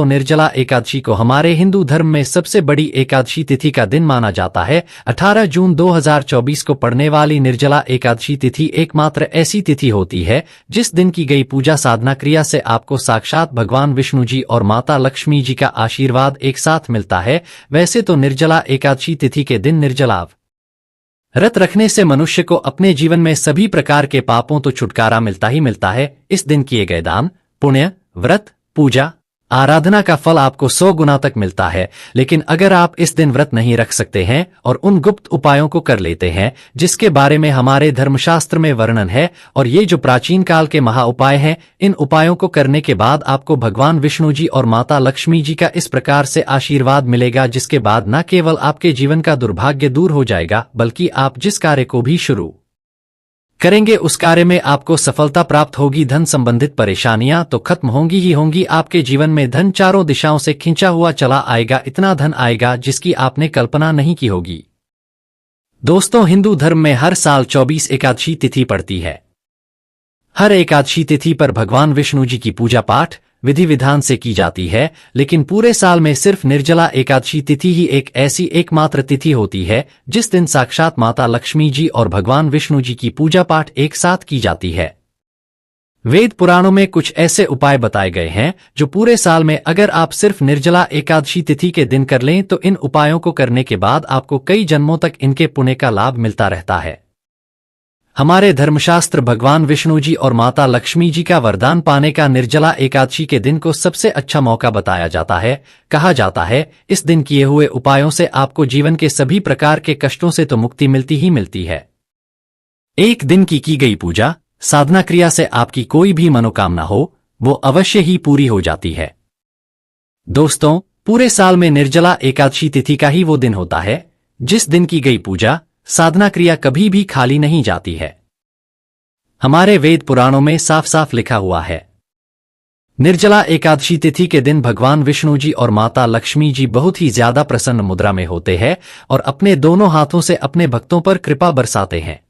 दोस्तों, निर्जला एकादशी को हमारे हिंदू धर्म में सबसे बड़ी एकादशी तिथि का दिन माना जाता है। 18 जून 2024 को पड़ने वाली निर्जला एकादशी तिथि एकमात्र ऐसी तिथि होती है जिस दिन की गई पूजा साधना क्रिया से आपको साक्षात भगवान विष्णु जी और माता लक्ष्मी जी का आशीर्वाद एक साथ मिलता है। वैसे तो निर्जला एकादशी तिथि के दिन निर्जला व्रत रखने से मनुष्य को अपने जीवन में सभी प्रकार के पापों तो छुटकारा मिलता ही मिलता है। इस दिन किए गए दान, पुण्य, व्रत, पूजा, आराधना का फल आपको 100 गुना तक मिलता है। लेकिन अगर आप इस दिन व्रत नहीं रख सकते हैं और उन गुप्त उपायों को कर लेते हैं जिसके बारे में हमारे धर्मशास्त्र में वर्णन है, और ये जो प्राचीन काल के महा उपाय हैं, इन उपायों को करने के बाद आपको भगवान विष्णु जी और माता लक्ष्मी जी का इस प्रकार से आशीर्वाद मिलेगा जिसके बाद न केवल आपके जीवन का दुर्भाग्य दूर हो जाएगा, बल्कि आप जिस कार्य को भी शुरू करेंगे उस कार्य में आपको सफलता प्राप्त होगी। धन संबंधित परेशानियां तो खत्म होंगी ही होंगी। आपके जीवन में धन चारों दिशाओं से खिंचा हुआ चला आएगा। इतना धन आएगा जिसकी आपने कल्पना नहीं की होगी। दोस्तों, हिंदू धर्म में हर साल 24 एकादशी तिथि पड़ती है। हर एकादशी तिथि पर भगवान विष्णु जी की पूजा पाठ विधि विधान से की जाती है, लेकिन पूरे साल में सिर्फ निर्जला एकादशी तिथि ही एक ऐसी एकमात्र तिथि होती है जिस दिन साक्षात माता लक्ष्मी जी और भगवान विष्णु जी की पूजा पाठ एक साथ की जाती है। वेद पुराणों में कुछ ऐसे उपाय बताए गए हैं जो पूरे साल में अगर आप सिर्फ निर्जला एकादशी तिथि के दिन कर लें तो इन उपायों को करने के बाद आपको कई जन्मों तक इनके पुण्य का लाभ मिलता रहता है। हमारे धर्मशास्त्र भगवान विष्णु जी और माता लक्ष्मी जी का वरदान पाने का निर्जला एकादशी के दिन को सबसे अच्छा मौका बताया जाता है। कहा जाता है इस दिन किए हुए उपायों से आपको जीवन के सभी प्रकार के कष्टों से तो मुक्ति मिलती ही मिलती है। एक दिन की गई पूजा साधना क्रिया से आपकी कोई भी मनोकामना हो वो अवश्य ही पूरी हो जाती है। दोस्तों, पूरे साल में निर्जला एकादशी तिथि का ही वो दिन होता है जिस दिन की गई पूजा साधना क्रिया कभी भी खाली नहीं जाती है। हमारे वेद पुराणों में साफ साफ लिखा हुआ है, निर्जला एकादशी तिथि के दिन भगवान विष्णु जी और माता लक्ष्मी जी बहुत ही ज्यादा प्रसन्न मुद्रा में होते हैं और अपने दोनों हाथों से अपने भक्तों पर कृपा बरसाते हैं।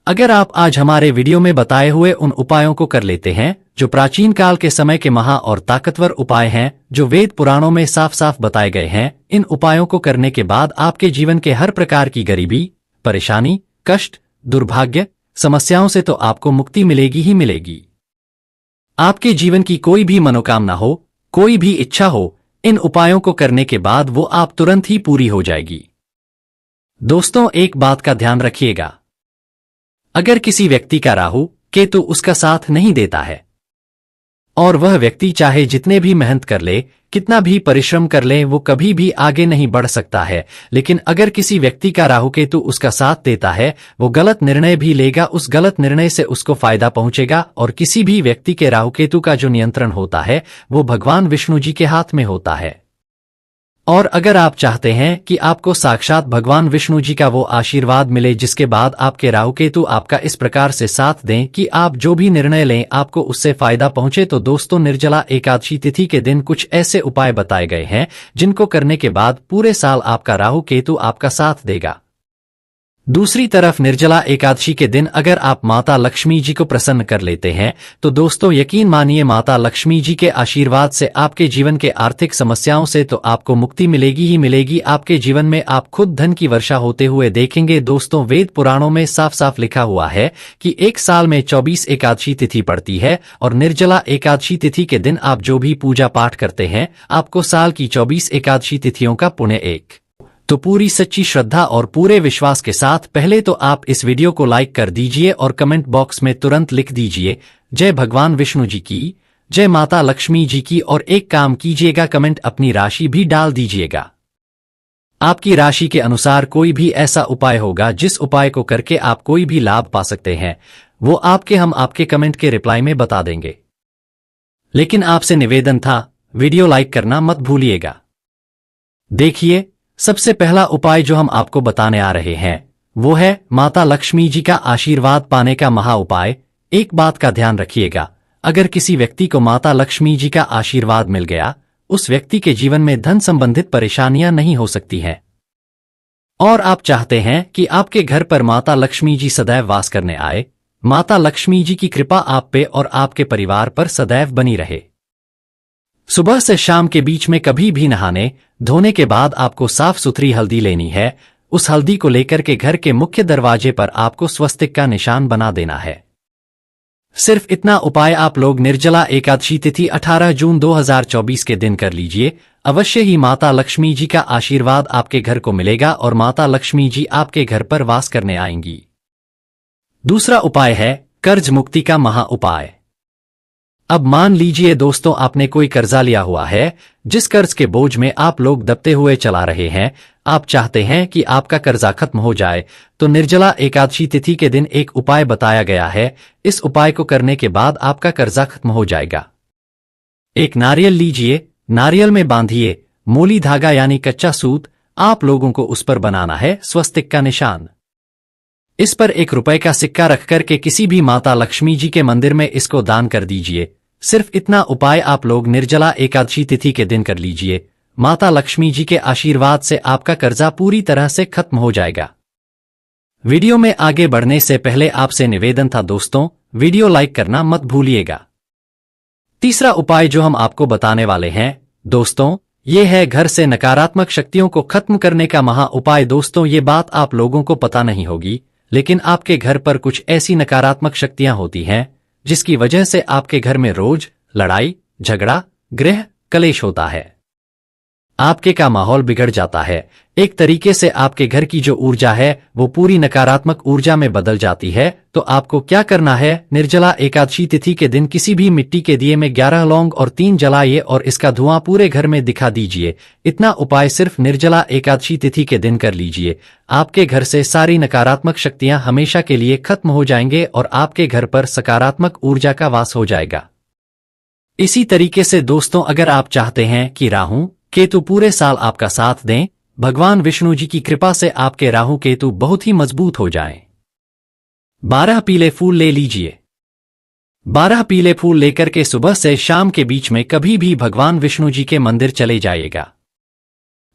अगर आप आज हमारे वीडियो में बताए हुए उन उपायों को कर लेते हैं जो प्राचीन काल के समय के महा और ताकतवर उपाय हैं जो वेद पुराणों में साफ साफ बताए गए हैं, इन उपायों को करने के बाद आपके जीवन के हर प्रकार की गरीबी, परेशानी, कष्ट, दुर्भाग्य, समस्याओं से तो आपको मुक्ति मिलेगी ही मिलेगी। आपके जीवन की कोई भी मनोकामना हो, कोई भी इच्छा हो, इन उपायों को करने के बाद वो आप तुरंत ही पूरी हो जाएगी। दोस्तों, एक बात का ध्यान रखिएगा, अगर किसी व्यक्ति का राहु केतु उसका साथ नहीं देता है और वह व्यक्ति चाहे जितने भी मेहनत कर ले, कितना भी परिश्रम कर ले, वो कभी भी आगे नहीं बढ़ सकता है। लेकिन अगर किसी व्यक्ति का राहु केतु उसका साथ देता है, वो गलत निर्णय भी लेगा, उस गलत निर्णय से उसको फायदा पहुंचेगा। और किसी भी व्यक्ति के राहु केतु का जो नियंत्रण होता है वो भगवान विष्णु जी के हाथ में होता है। और अगर आप चाहते हैं कि आपको साक्षात भगवान विष्णु जी का वो आशीर्वाद मिले जिसके बाद आपके राहु केतु आपका इस प्रकार से साथ दें कि आप जो भी निर्णय लें आपको उससे फायदा पहुंचे, तो दोस्तों, निर्जला एकादशी तिथि के दिन कुछ ऐसे उपाय बताए गए हैं जिनको करने के बाद पूरे साल आपका राहु केतु आपका साथ देगा। दूसरी तरफ निर्जला एकादशी के दिन अगर आप माता लक्ष्मी जी को प्रसन्न कर लेते हैं तो दोस्तों, यकीन मानिए माता लक्ष्मी जी के आशीर्वाद से आपके जीवन के आर्थिक समस्याओं से तो आपको मुक्ति मिलेगी ही मिलेगी। आपके जीवन में आप खुद धन की वर्षा होते हुए देखेंगे। दोस्तों, वेद पुराणों में साफ साफ लिखा हुआ है कि एक साल में 24 एकादशी तिथि पड़ती है और निर्जला एकादशी तिथि के दिन आप जो भी पूजा पाठ करते हैं आपको साल की 24 एकादशी तिथियों का पुण्य एक तो पूरी सच्ची श्रद्धा और पूरे विश्वास के साथ पहले तो आप इस वीडियो को लाइक कर दीजिए और कमेंट बॉक्स में तुरंत लिख दीजिए जय भगवान विष्णु जी की, जय माता लक्ष्मी जी की। और एक काम कीजिएगा, कमेंट अपनी राशि भी डाल दीजिएगा। आपकी राशि के अनुसार कोई भी ऐसा उपाय होगा जिस उपाय को करके आप कोई भी लाभ पा सकते हैं, वो हम आपके कमेंट के रिप्लाई में बता देंगे। लेकिन आपसे निवेदन था, वीडियो लाइक करना मत भूलिएगा। देखिए, सबसे पहला उपाय जो हम आपको बताने आ रहे हैं वो है माता लक्ष्मी जी का आशीर्वाद पाने का महा उपाय। एक बात का ध्यान रखिएगा, अगर किसी व्यक्ति को माता लक्ष्मी जी का आशीर्वाद मिल गया, उस व्यक्ति के जीवन में धन संबंधित परेशानियां नहीं हो सकती हैं। और आप चाहते हैं कि आपके घर पर माता लक्ष्मी जी सदैव वास करने आए, माता लक्ष्मी जी की कृपा आप पे और आपके परिवार पर सदैव बनी रहे। सुबह से शाम के बीच में कभी भी नहाने धोने के बाद आपको साफ सुथरी हल्दी लेनी है। उस हल्दी को लेकर के घर के मुख्य दरवाजे पर आपको स्वस्तिक का निशान बना देना है। सिर्फ इतना उपाय आप लोग निर्जला एकादशी तिथि 18 जून 2024 के दिन कर लीजिए। अवश्य ही माता लक्ष्मी जी का आशीर्वाद आपके घर को मिलेगा और माता लक्ष्मी जी आपके घर पर वास करने आएंगी। दूसरा उपाय है कर्ज मुक्ति का महा उपाय। अब मान लीजिए दोस्तों, आपने कोई कर्जा लिया हुआ है, जिस कर्ज के बोझ में आप लोग दबते हुए चला रहे हैं। आप चाहते हैं कि आपका कर्जा खत्म हो जाए, तो निर्जला एकादशी तिथि के दिन एक उपाय बताया गया है। इस उपाय को करने के बाद आपका कर्जा खत्म हो जाएगा। एक नारियल लीजिए, नारियल में बांधिए मोली धागा यानी कच्चा सूत। आप लोगों को उस पर बनाना है स्वस्तिक का निशान। इस पर ₹1 का सिक्का रख करके किसी भी माता लक्ष्मी जी के मंदिर में इसको दान कर दीजिए। सिर्फ इतना उपाय आप लोग निर्जला एकादशी तिथि के दिन कर लीजिए। माता लक्ष्मी जी के आशीर्वाद से आपका कर्जा पूरी तरह से खत्म हो जाएगा। वीडियो में आगे बढ़ने से पहले आपसे निवेदन था दोस्तों, वीडियो लाइक करना मत भूलिएगा। तीसरा उपाय जो हम आपको बताने वाले हैं दोस्तों, ये है घर से नकारात्मक शक्तियों को खत्म करने का महा उपाय। दोस्तों, ये बात आप लोगों को पता नहीं होगी, लेकिन आपके घर पर कुछ ऐसी नकारात्मक शक्तियां होती हैं जिसकी वजह से आपके घर में रोज लड़ाई झगड़ा गृह कलेश होता है। आपके का माहौल बिगड़ जाता है। एक तरीके से आपके घर की जो ऊर्जा है वो पूरी नकारात्मक ऊर्जा में बदल जाती है। तो आपको क्या करना है, निर्जला एकादशी तिथि के दिन किसी भी मिट्टी के दिए में 11 लौंग और 3 जलाइए और इसका धुआं पूरे घर में दिखा दीजिए। इतना उपाय सिर्फ निर्जला एकादशी तिथि के दिन कर लीजिए। आपके घर से सारी नकारात्मक शक्तियां हमेशा के लिए खत्म हो जाएंगे और आपके घर पर सकारात्मक ऊर्जा का वास हो जाएगा। इसी तरीके से दोस्तों, अगर आप चाहते हैं कि राहु केतु पूरे साल आपका साथ दें, भगवान विष्णु जी की कृपा से आपके राहु केतु बहुत ही मजबूत हो जाएं, 12 पीले फूल ले लीजिए। 12 पीले फूल लेकर के सुबह से शाम के बीच में कभी भी भगवान विष्णु जी के मंदिर चले जाइएगा।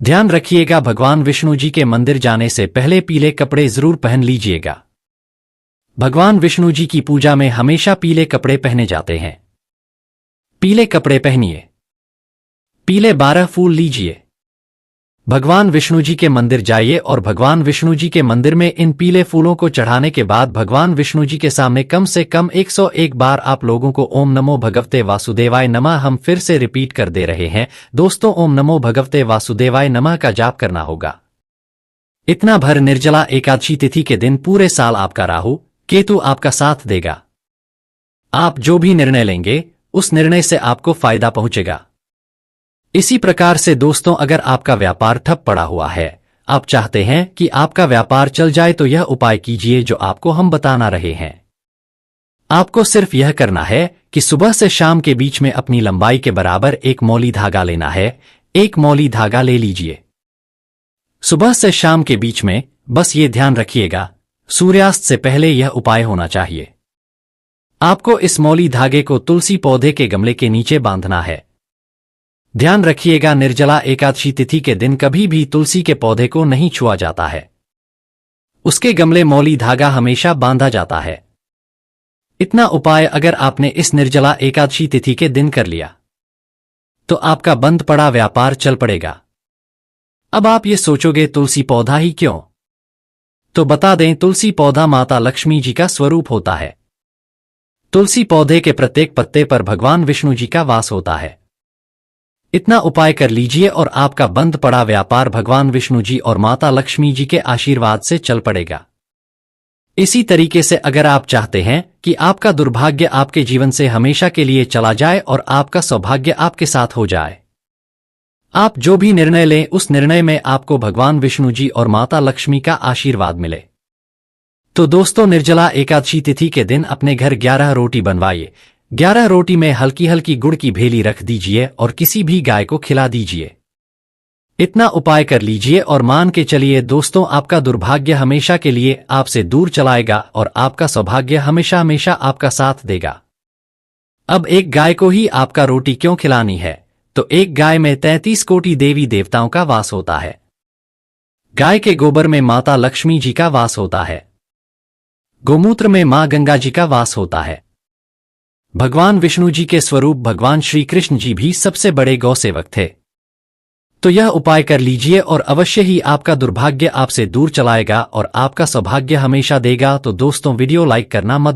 ध्यान रखिएगा, भगवान विष्णु जी के मंदिर जाने से पहले पीले कपड़े जरूर पहन लीजिएगा। भगवान विष्णु जी की पूजा में हमेशा पीले कपड़े पहने जाते हैं। पीले कपड़े पहनिए। पीले 12 फूल लीजिए। भगवान विष्णु जी के मंदिर जाइए और भगवान विष्णु जी के मंदिर में इन पीले फूलों को चढ़ाने के बाद भगवान विष्णु जी के सामने कम से कम 101 बार आप लोगों को ओम नमो भगवते वासुदेवाय नमः, हम फिर से रिपीट कर दे रहे हैं दोस्तों, ओम नमो भगवते वासुदेवाय नमः का जाप करना होगा। इतना भर निर्जला एकादशी तिथि के दिन पूरे साल आपका राहु केतु आपका साथ देगा। आप जो भी निर्णय लेंगे उस निर्णय से आपको फायदा पहुंचेगा। इसी प्रकार से दोस्तों, अगर आपका व्यापार ठप पड़ा हुआ है, आप चाहते हैं कि आपका व्यापार चल जाए, तो यह उपाय कीजिए जो आपको हम बताना रहे हैं। आपको सिर्फ यह करना है कि सुबह से शाम के बीच में अपनी लंबाई के बराबर एक मौली धागा लेना है। एक मौली धागा ले लीजिए। सुबह से शाम के बीच में, बस ये ध्यान रखिएगा, सूर्यास्त से पहले यह उपाय होना चाहिए। आपको इस मौली धागे को तुलसी पौधे के गमले के नीचे बांधना है। ध्यान रखिएगा, निर्जला एकादशी तिथि के दिन कभी भी तुलसी के पौधे को नहीं छुआ जाता है। उसके गमले मौली धागा हमेशा बांधा जाता है। इतना उपाय अगर आपने इस निर्जला एकादशी तिथि के दिन कर लिया तो आपका बंद पड़ा व्यापार चल पड़ेगा। अब आप ये सोचोगे तुलसी पौधा ही क्यों? तो बता दें, तुलसी पौधा माता लक्ष्मी जी का स्वरूप होता है। तुलसी पौधे के प्रत्येक पत्ते पर भगवान विष्णु जी का वास होता है। इतना उपाय कर लीजिए और आपका बंद पड़ा व्यापार भगवान विष्णु जी और माता लक्ष्मी जी के आशीर्वाद से चल पड़ेगा। इसी तरीके से अगर आप चाहते हैं कि आपका दुर्भाग्य आपके जीवन से हमेशा के लिए चला जाए और आपका सौभाग्य आपके साथ हो जाए, आप जो भी निर्णय लें उस निर्णय में आपको भगवान विष्णु जी और माता लक्ष्मी का आशीर्वाद मिले, तो दोस्तों, निर्जला एकादशी तिथि के दिन अपने घर 11 रोटी बनवाइए। 11 रोटी में हल्की हल्की गुड़ की भेली रख दीजिए और किसी भी गाय को खिला दीजिए। इतना उपाय कर लीजिए और मान के चलिए दोस्तों, आपका दुर्भाग्य हमेशा के लिए आपसे दूर चलाएगा और आपका सौभाग्य हमेशा हमेशा आपका साथ देगा। अब एक गाय को ही आपका रोटी क्यों खिलानी है? तो एक गाय में 33 कोटि देवी देवताओं का वास होता है। गाय के गोबर में माता लक्ष्मी जी का वास होता है। गोमूत्र में मां गंगा जी का वास होता है। भगवान विष्णु जी के स्वरूप भगवान श्री कृष्ण जी भी सबसे बड़े गौ सेवक थे। तो यह उपाय कर लीजिए और अवश्य ही आपका दुर्भाग्य आपसे दूर चलाएगा और आपका सौभाग्य हमेशा देगा। तो दोस्तों, वीडियो लाइक करना मत